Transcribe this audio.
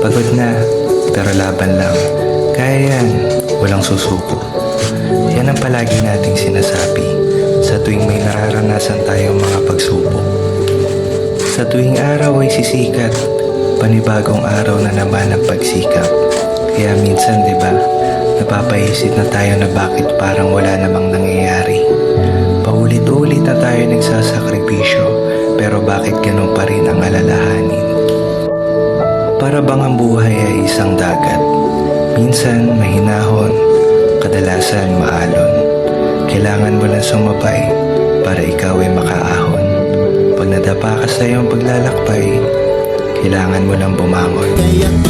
Pagod na, pero laban lang. Kaya yan, walang susuko. Yan ang palagi nating sinasabi sa tuwing may nararanasan tayong mga pagsubok. Sa tuwing araw ay sisikat, panibagong araw na naman ang pagsikap. Kaya minsan, di ba, napapaisip na tayo na bakit parang wala namang nangyayari. Paulit-ulit na tayo nagsasakripisyo, pero bakit ganun pa rin ang alalahanin? Para bang ang buhay ay isang dagat? Minsan mahinahon, kadalasan maalon. Kailangan mo lang sumabay para ikaw ay makaahon. Pag nadapa ka sa iyong paglalakbay, kailangan mo lang bumangon.